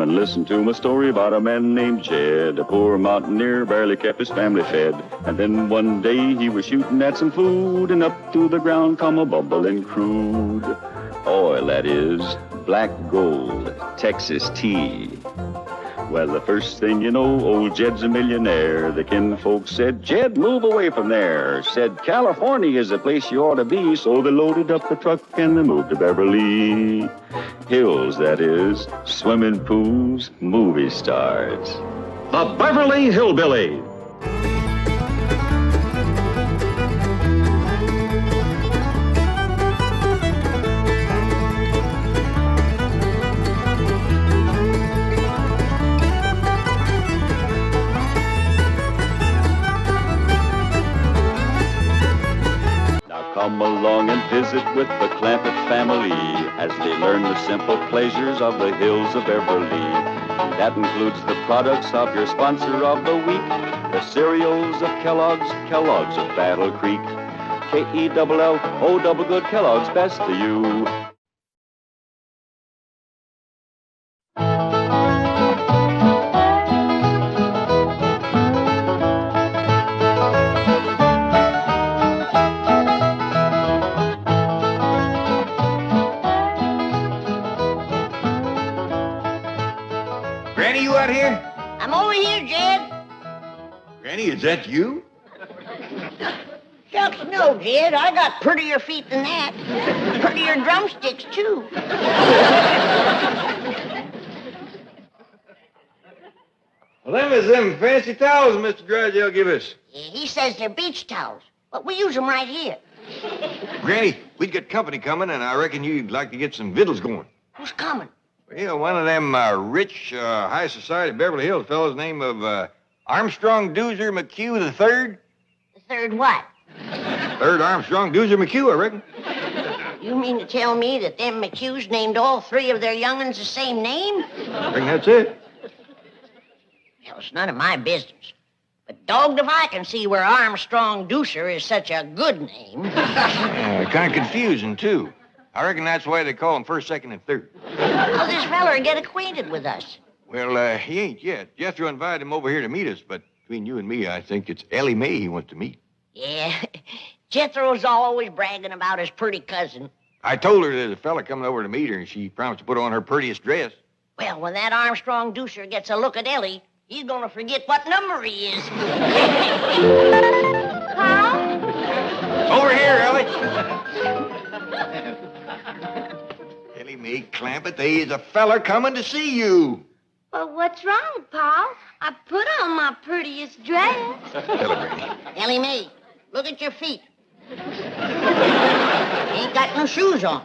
and listen to my story about a man named Jed. A poor mountaineer barely kept his family fed. And then one day he was shooting at some food, and up through the ground come a bubbling crude oil, that is, black gold, Texas tea. Well, the first thing you know, old Jed's a millionaire. The kinfolk said, Jed, move away from there. Said, California is the place you ought to be. So they loaded up the truck and they moved to Beverly Hills, that is, swimming pools, movie stars. The Beverly Hillbillies. Come along and visit with the Clampetts family as they learn the simple pleasures of the hills of Beverly. That includes the products of your sponsor of the week, the cereals of Kellogg's, Kellogg's of Battle Creek. K-E-double-L-O double good Kellogg's, best to you. Granny, you out here? I'm over here, Jed. Granny, is that you? Shucks, no, Jed. I got prettier feet than that. Prettier drumsticks, too. Well, them is them fancy towels Mr. Drysdale give us. Yeah, he says they're beach towels, but we use them right here. Granny, we'd got company coming, and I reckon you'd like to get some victuals going. Who's coming? Well, one of them rich, high society Beverly Hills fellows named of Armstrong Dueser McHugh III. The third what? Third Armstrong Dueser McHugh, I reckon. You mean to tell me that them McHughes named all three of their young'uns the same name? I reckon that's it. Well, it's none of my business. But dogged if I can see where Armstrong Dueser is such a good name. Yeah, kind of confusing, too. I reckon that's why they call him first, second, and third. How'll this feller get acquainted with us? Well, he ain't yet. Jethro invited him over here to meet us, but between you and me, I think it's Ellie Mae he wants to meet. Yeah, Jethro's always bragging about his pretty cousin. I told her there's a fella coming over to meet her, and she promised to put on her prettiest dress. Well, when that Armstrong Dueser gets a look at Ellie, he's gonna forget what number he is. Carl? Over here, Ellie. Ellie Mae Clampett, there is a feller coming to see you. Well, what's wrong, Pa? I put on my prettiest dress. Tell her, Granny. Ellie Mae, look at your feet. You ain't got no shoes on.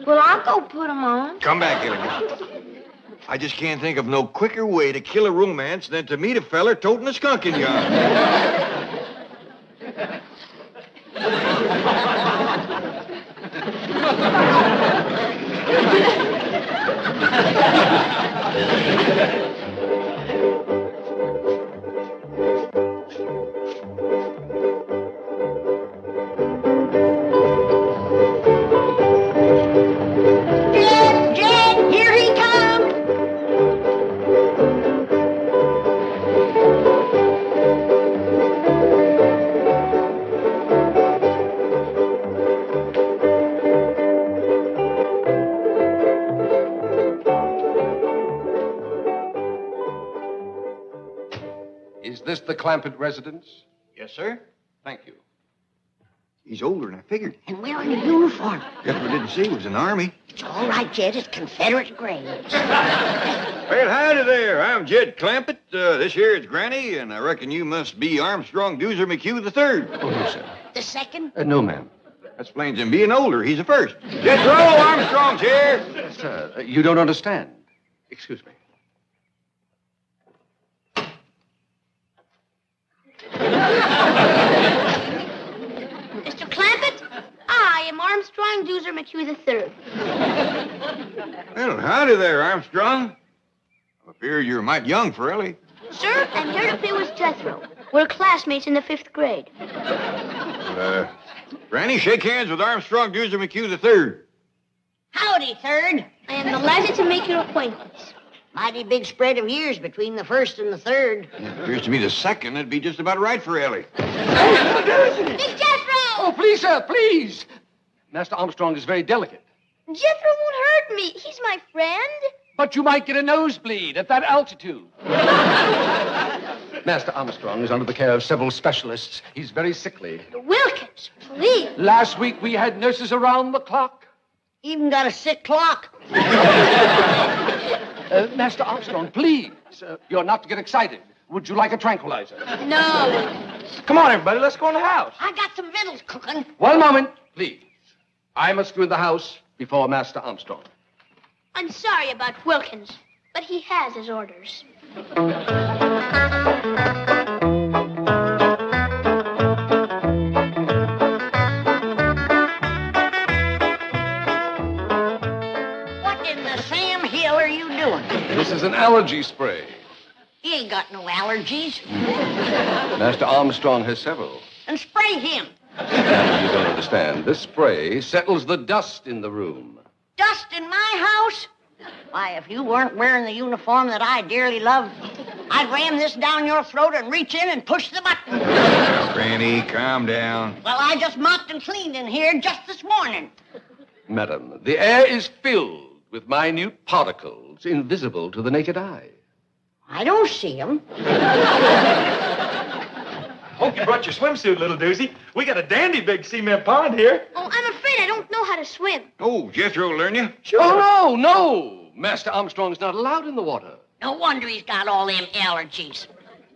Well, I'll go put them on. Come back, Ellie Mae. I just can't think of no quicker way to kill a romance than to meet a feller toting a skunk in yard. Jed, here he comes. Is this the Clampett residence? Yes, sir. Thank you. He's older than I figured. And wearing a uniform. Jethro didn't say he was in the Army. It's all right, Jed. It's Confederate grades. Well, howdy there. I'm Jed Clampett. This here is Granny, and I reckon you must be Armstrong Dueser McHugh III. Oh, no, sir. The second? No, ma'am. That explains him being older. He's the first. Jethro, Armstrong's here. Sir, you don't understand. Excuse me. Mr. Clampett, I am Armstrong Dueser McHugh III. Well, howdy there, Armstrong. I fear you're mighty young for Ellie. Sir, I'm here to play with Jethro. We're classmates in the 5th grade. Granny, shake hands with Armstrong Dueser McHugh III. Howdy, third. I am delighted to make your acquaintance. Mighty big spread of years between the first and the third. Appears to me the second would be just about right for Ellie. Big Jethro! Oh, please, sir, please. Master Armstrong is very delicate. Jethro won't hurt me. He's my friend. But you might get a nosebleed at that altitude. Master Armstrong is under the care of several specialists. He's very sickly. Wilkins, please. Last week we had nurses around the clock. Even got a sick clock. Master Armstrong, please. You're not to get excited. Would you like a tranquilizer? No. Come on, everybody. Let's go in the house. I got some victuals cooking. One moment, please. I must go in the house before Master Armstrong. I'm sorry about Wilkins, but he has his orders. What in the Sam Hill are you doing? This is an allergy spray. He ain't got no allergies. Master Armstrong has several. And spray him. You don't understand. This spray settles the dust in the room. Dust in my house? Why, if you weren't wearing the uniform that I dearly love, I'd ram this down your throat and reach in and push the button. Granny, calm down. Well, I just mopped and cleaned in here just this morning. Madam, the air is filled with minute particles invisible to the naked eye. I don't see them. Hope you brought your swimsuit, little doozy. We got a dandy big cement pond here. Oh, I'm afraid I don't know how to swim. Oh, Jethro will learn you. Oh, no. Master Armstrong's not allowed in the water. No wonder he's got all them allergies.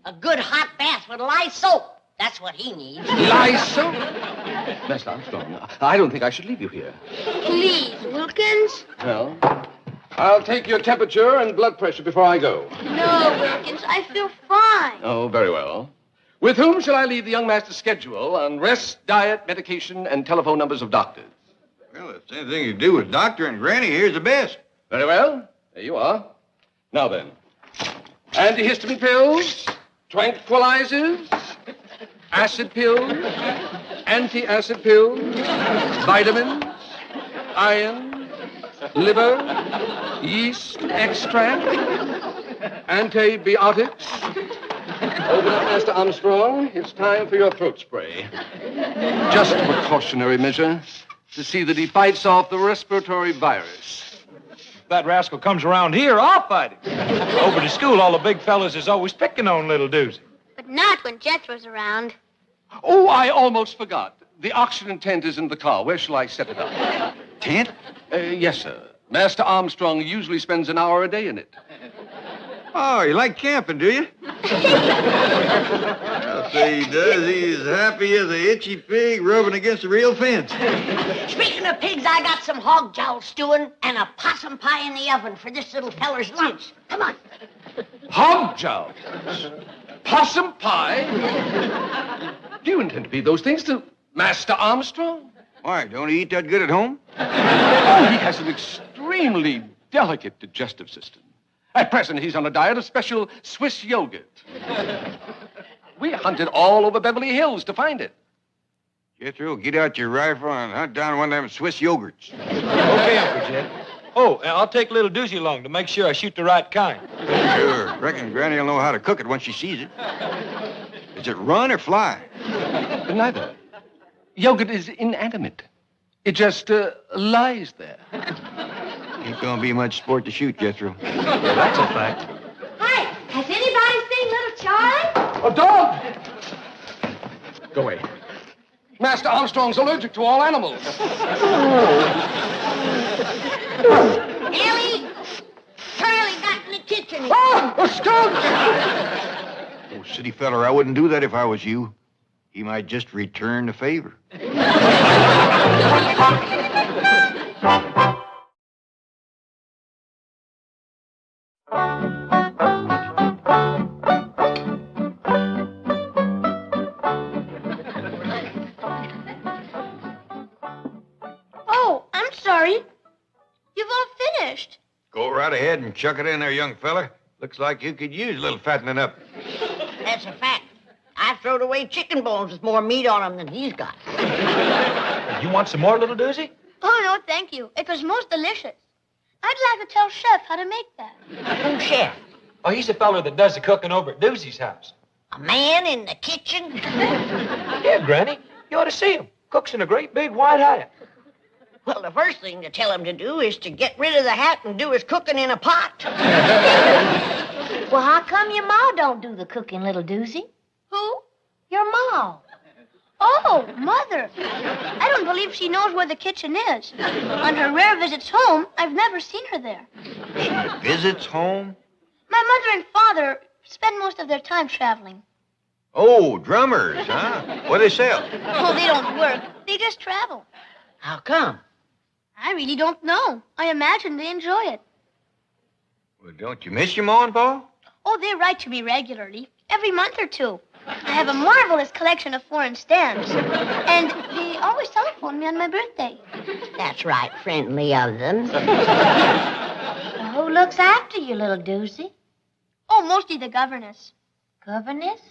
A good hot bath with lye soap. That's what he needs. Lye soap? Master Armstrong, I don't think I should leave you here. Please, Wilkins. Well, I'll take your temperature and blood pressure before I go. No, Wilkins, I feel fine. Oh, very well. With whom shall I leave the young master's schedule on rest, diet, medication, and telephone numbers of doctors? Well, if it's anything to do with Doctor and Granny, here's the best. Very well. There you are. Now then, antihistamine pills, tranquilizers, acid pills, anti-acid pills, vitamins, iron, liver, yeast extract, antibiotics. Open up, Master Armstrong. It's time for your throat spray. Just a precautionary measure to see that he fights off the respiratory virus. If that rascal comes around here, I'll fight him. Over to school, all the big fellas is always picking on little doozy. But not when Jethro's around. Oh, I almost forgot. The oxygen tent is in the car. Where shall I set it up? Tent? Yes, sir. Master Armstrong usually spends an hour a day in it. Oh, you like camping, do you? I'll say he does. He's as happy as a itchy pig rubbing against a real fence. Speaking of pigs, I got some hog jowl stewing and a possum pie in the oven for this little feller's lunch. Come on. Hog jowls. Possum pie. Do you intend to feed those things to Master Armstrong? Why, don't he eat that good at home? Oh, he has an extremely delicate digestive system. At present, he's on a diet of special Swiss yogurt. We hunted all over Beverly Hills to find it. Jethro, get out your rifle and hunt down one of them Swiss yogurts. Okay, Uncle Jed. Oh, and I'll take little doozy along to make sure I shoot the right kind. Sure. Reckon Granny will know how to cook it once she sees it. Does it run or fly? Neither. Yogurt is inanimate. It just lies there. Ain't gonna be much sport to shoot, Jethro. That's a fact. Hi, has anybody seen little Charlie? A dog! Go away. Master Armstrong's allergic to all animals. Ellie, Charlie got in the kitchen. Ah, a skunk! Oh, city feller, I wouldn't do that if I was you. He might just return the favor. Oh, I'm sorry. You've all finished. Go right ahead and chuck it in there, young feller. Looks like you could use a little fattening up. That's a fact. I've thrown away chicken bones with more meat on them than he's got. You want some more, little doozy? Oh, no, thank you. It was most delicious. I'd like to tell Chef how to make that. Who's Chef? Oh, he's the fella that does the cooking over at Doozy's house. A man in the kitchen? Yeah, Granny. You ought to see him. Cooks in a great big white hat. Well, the first thing to tell him to do is to get rid of the hat and do his cooking in a pot. Well, how come your ma don't do the cooking, little Doozy? Who? Your ma. Oh, Mother. I don't believe she knows where the kitchen is. On her rare visits home, I've never seen her there. She visits home? My mother and father spend most of their time traveling. Oh, drummers, huh? What do they sell? Oh, they don't work. They just travel. How come? I really don't know. I imagine they enjoy it. Well, don't you miss your ma and pa? Oh, they write to me regularly, every month or two. I have a marvelous collection of foreign stamps. And they always telephone me on my birthday. That's right, friendly of them. Well, who looks after you, little Doozy? Oh, mostly the governess. Governess?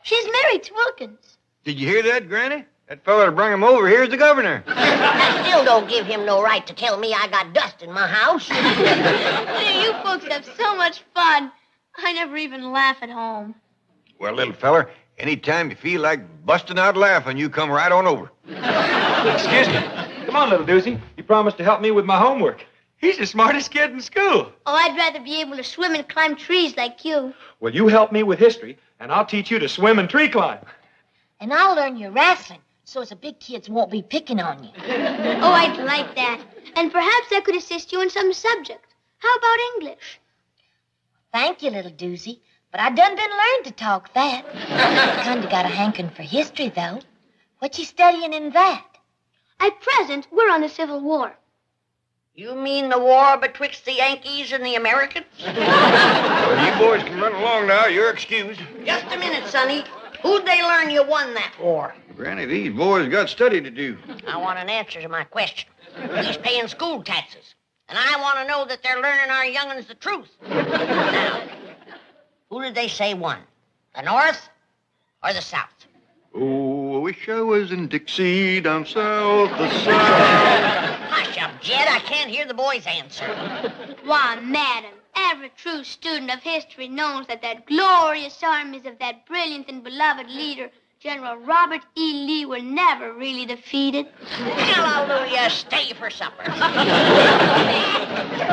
She's married to Wilkins. Did you hear that, Granny? That fella that brought him over here's the governor. That still don't give him no right to tell me I got dust in my house. You folks have so much fun. I never even laugh at home. Well, little feller, anytime you feel like busting out laughing, you come right on over. Excuse me. Come on, little Doozy. You promised to help me with my homework. He's the smartest kid in school. Oh, I'd rather be able to swim and climb trees like you. Well, you help me with history, and I'll teach you to swim and tree climb. And I'll learn your wrestling, so as the big kids won't be picking on you. Oh, I'd like that. And perhaps I could assist you in some subject. How about English? Thank you, little Doozy. But I done been learned to talk that. Kinda got a hankering for history, though. What you studying in that? At present, we're on the Civil War. You mean the war betwixt the Yankees and the Americans? Well, you boys can run along now. You're excused. Just a minute, Sonny. Who'd they learn you won that war? Granny, these boys got study to do. I want an answer to my question. He's paying school taxes. And I want to know that they're learning our young'uns the truth. Now, who did they say won? The North or the South? Oh, I wish I was in Dixie down south, the South. Hush up, Jed. I can't hear the boy's answer. Why, madam, every true student of history knows that glorious armies of that brilliant and beloved leader, General Robert E. Lee, were never really defeated. Hallelujah. Stay for supper. Come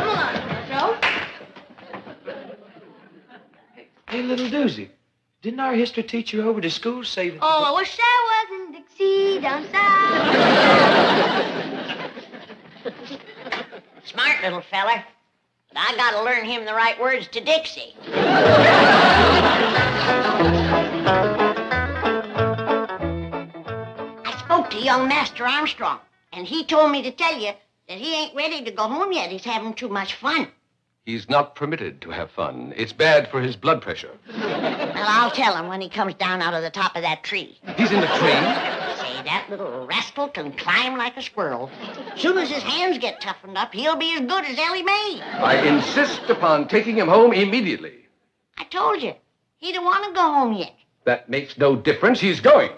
along, Jethro. Hey, little Doozy, didn't our history teacher over to school say that... Oh, I wish I was in Dixie down south. Smart little feller. But I gotta learn him the right words to Dixie. I spoke to young Master Armstrong, and he told me to tell you that he ain't ready to go home yet. He's having too much fun. He's not permitted to have fun. It's bad for his blood pressure. Well, I'll tell him when he comes down out of the top of that tree. He's in the tree? Say, that little rascal can climb like a squirrel. Soon as his hands get toughened up, he'll be as good as Ellie Mae. I insist upon taking him home immediately. I told you, he don't want to go home yet. That makes no difference. He's going.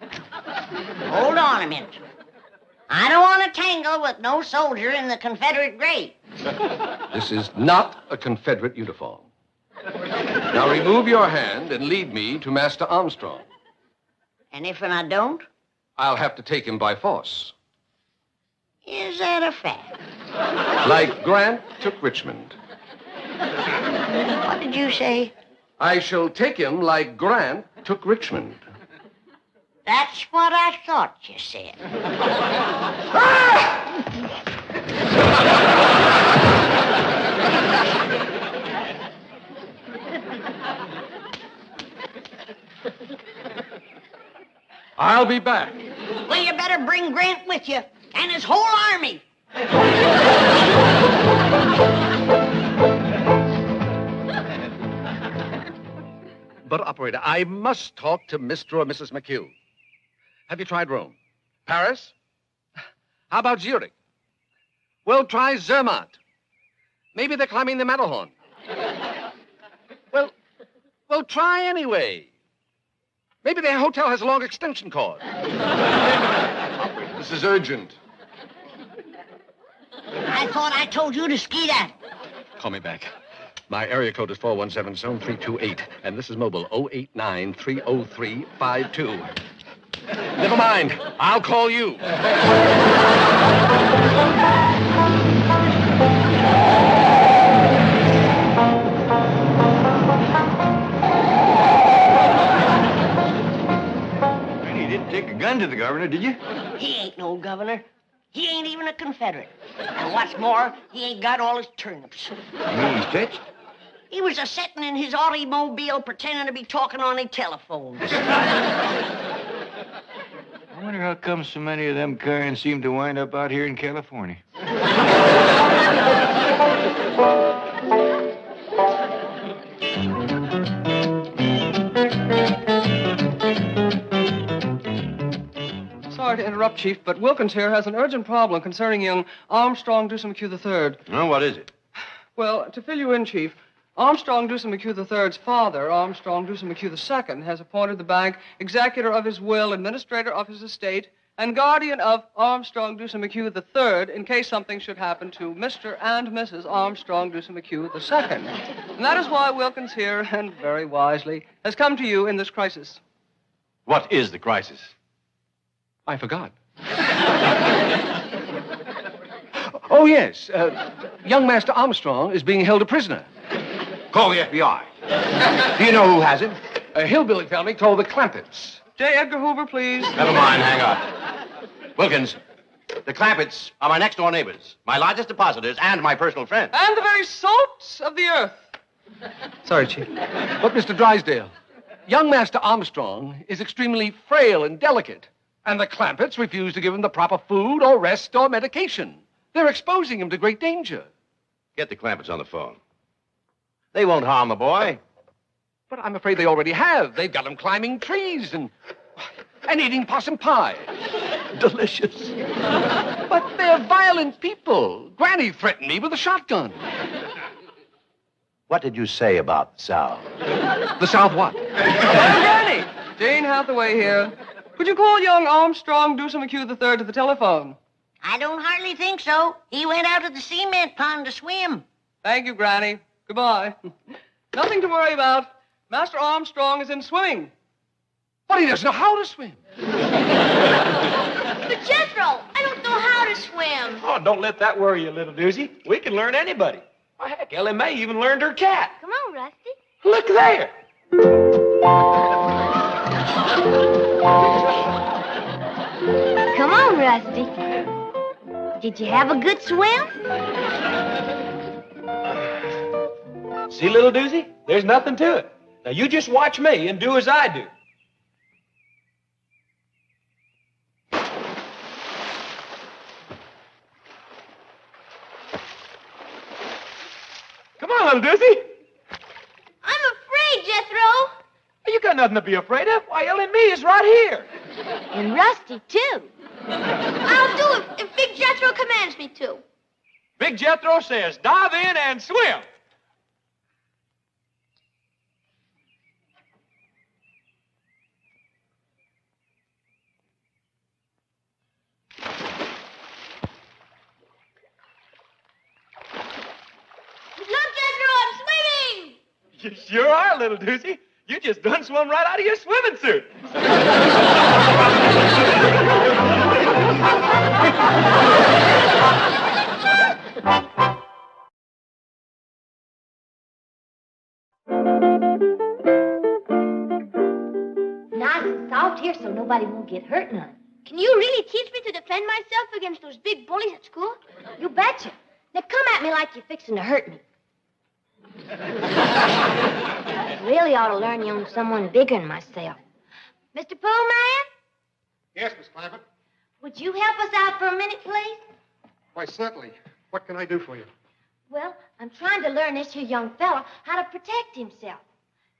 Hold on a minute. I don't want to tangle with no soldier in the Confederate grave. This is not a Confederate uniform. Now remove your hand and lead me to Master Armstrong. And if I don't? I'll have to take him by force. Is that a fact? Like Grant took Richmond. What did you say? I shall take him like Grant took Richmond. That's what I thought you said. I'll be back. Well, you better bring Grant with you and his whole army. But, operator, I must talk to Mr. or Mrs. McHugh. Have you tried Rome? Paris? How about Zurich? Well, try Zermatt. Maybe they're climbing the Matterhorn. Well, try anyway. Maybe their hotel has a long extension cord. Operator, this is urgent. I thought I told you to ski that. Call me back. My area code is 417 zone 328, and this is mobile 089-303-52. Never mind. I'll call you. And you didn't take a gun to the governor, did you? He ain't no governor. He ain't even a Confederate. And what's more, he ain't got all his turnips. You mean he's touched? He was a-setting in his automobile pretending to be talking on the telephones. I wonder how come so many of them kinds seem to wind up out here in California. Sorry to interrupt, Chief, but Wilkins here has an urgent problem concerning young Armstrong Dueser McHugh III. Oh, what is it? Well, to fill you in, Chief, Armstrong Dueser McHugh III's father, Armstrong Dueser McHugh II, has appointed the bank executor of his will, administrator of his estate, and guardian of Armstrong Dueser McHugh III in case something should happen to Mr. and Mrs. Armstrong Dueser McHugh II. And that is why Wilkins here, and very wisely, has come to you in this crisis. What is the crisis? I forgot. Oh, yes. Young Master Armstrong is being held a prisoner. Call the FBI. Do you know who has him? A hillbilly family called the Clampetts. J. Edgar Hoover, please. Never mind, hang on. Wilkins, the Clampetts are my next-door neighbors, my largest depositors, and my personal friends. And the very salt of the earth. Sorry, Chief. But, Mr. Drysdale, young Master Armstrong is extremely frail and delicate, and the Clampetts refuse to give him the proper food or rest or medication. They're exposing him to great danger. Get the Clampetts on the phone. They won't harm the boy. But I'm afraid they already have. They've got him climbing trees and eating possum pie. Delicious. But they're violent people. Granny threatened me with a shotgun. What did you say about the South? The South what? Granny! Jane Hathaway here. Could you call young Armstrong Dueser McHugh III to the telephone? I don't hardly think so. He went out to the cement pond to swim. Thank you, Granny. Goodbye. Nothing to worry about. Master Armstrong is in swimming. But he doesn't know how to swim. But Jethro, I don't know how to swim. Oh, don't let that worry you, little doozy. We can learn anybody. Why, heck, Ellie Mae even learned her cat. Come on, Rusty. Look there. Come on, Rusty. Did you have a good swim? See, little doozy? There's nothing to it. Now, you just watch me and do as I do. Come on, little doozy. I'm afraid, Jethro. You got nothing to be afraid of. Why, Ellie Mae is right here. And Rusty, too. I'll do it if Big Jethro commands me to. Big Jethro says, dive in and swim. Look, Jethro, I'm swimming. You sure are, little doozy. You just done swum right out of your swimming suit. Nice and soft here so nobody won't get hurt none. Can you really teach me to defend myself against those big bullies at school? You betcha. Now come at me like you're fixing to hurt me. Really ought to learn you on someone bigger than myself. Mr. Poleman, Yes, Miss Clampett. would you help us out for a minute, please? Why, certainly. What can I do for you? Well, I'm trying to learn this here young fella how to protect himself.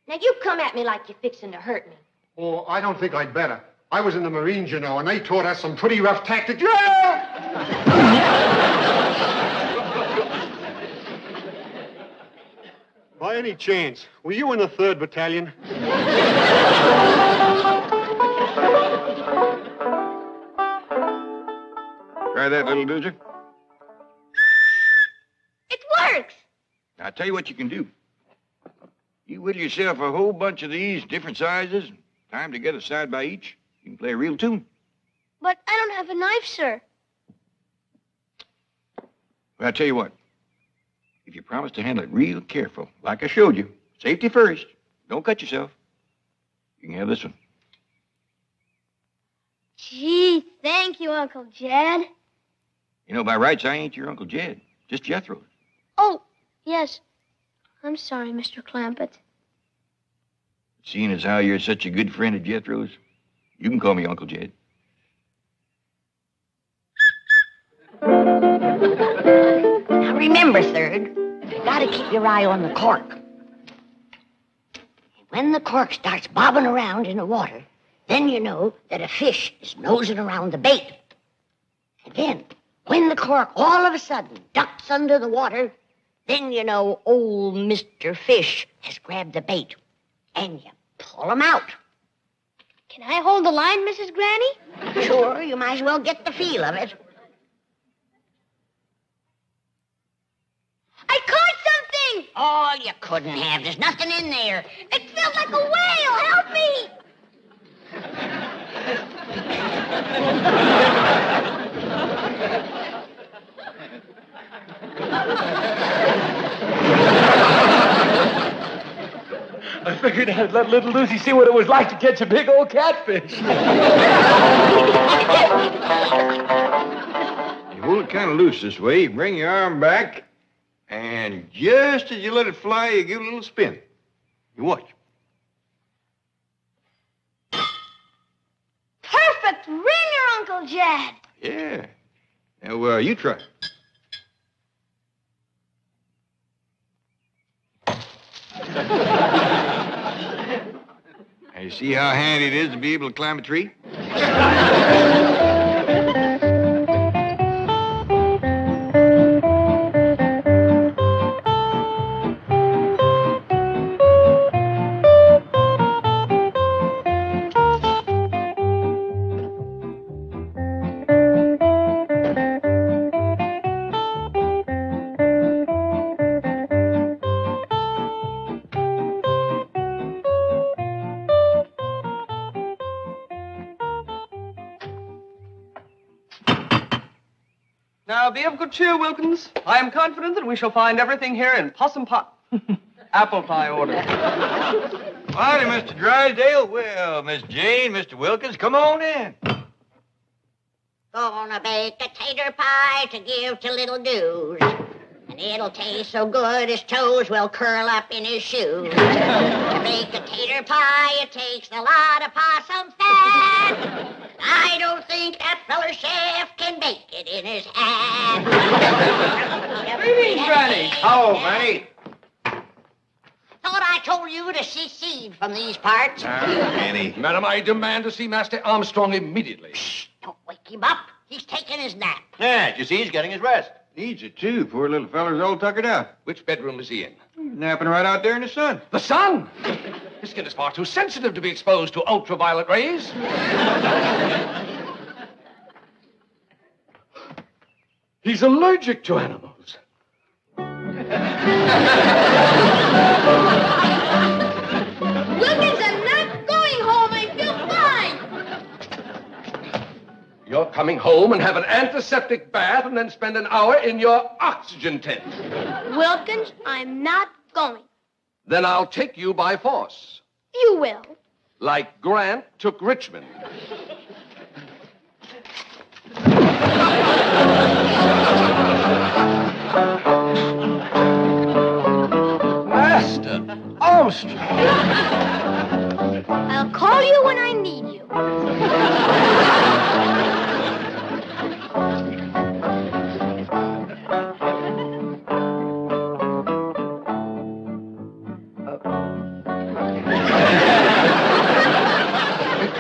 Now, you come at me like you're fixing to hurt me. Oh, I don't think I'd better. I was in the Marines, you know, and they taught us some pretty rough tactics. By any chance, were you in the 3rd Battalion? Try that, little doozy. tell you what you can do. You whittle yourself a whole bunch of these, different sizes, tie them together side by each. You can play a real tune. But I don't have a knife, sir. Well, I'll tell you what. If you promise to handle it real careful, like I showed you, safety first, don't cut yourself, you can have this one. Gee, thank you, Uncle Jed. You know, by rights, I ain't your Uncle Jed, just Jethro. Oh, yes. I'm sorry, Mr. Clampett. Seeing as how you're such a good friend of Jethro's, you can call me Uncle Jed. Now remember, Third, you gotta keep your eye on the cork. When the cork starts bobbing around in the water, then you know that a fish is nosing around the bait. And then, when the cork all of a sudden ducks under the water, then you know old Mr. Fish has grabbed the bait. And you pull him out. Can I hold the line, Mrs. Granny? Sure, you might as well get the feel of it. I caught something! Oh, you couldn't have. There's nothing in there. It felt like a whale. Help me! I figured I'd let little Lucy see what it was like to catch a big old catfish. You hold it kind of loose this way, you bring your arm back, and just as you let it fly, you give it a little spin. You watch. Perfect ringer, Uncle Jed. Yeah. Now, you try. Now, you see how handy it is to be able to climb a tree? Now, be of good cheer, Wilkins. I am confident that we shall find everything here in possum pie, apple pie order. Howdy, Mr. Drysdale. Well, Miss Jane, Mr. Wilkins, come on in. Gonna bake a tater pie to give to little Dues. And it'll taste so good his toes will curl up in his shoes. To make a tater pie, it takes a lot of possum fat. I don't think that feller chef can bake it in his hat. Greetings, Granny. Oh, Granny. Thought I told you to secede from these parts. Granny. Madam, I demand to see Master Armstrong immediately. Shh, don't wake him up. He's taking his nap. Yeah, you see, he's getting his rest. Needs it, too. Poor little feller's all tuckered out. Which bedroom is he in? Napping right out there in the sun. The sun! His skin is far too sensitive to be exposed to ultraviolet rays. He's allergic to animals. Wilkins, I'm not going home. I feel fine. You're coming home and have an antiseptic bath and then spend an hour in your oxygen tent. Wilkins, I'm not going. Then I'll take you by force. You will. Like Grant took Richmond. Master Armstrong. I'll call you when I need you.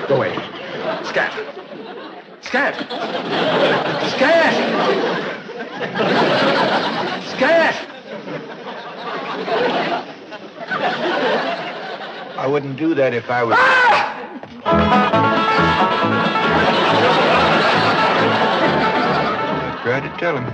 Go away. Scat. Scat. Scat. Scat. I wouldn't do that if I was... I tried to tell him.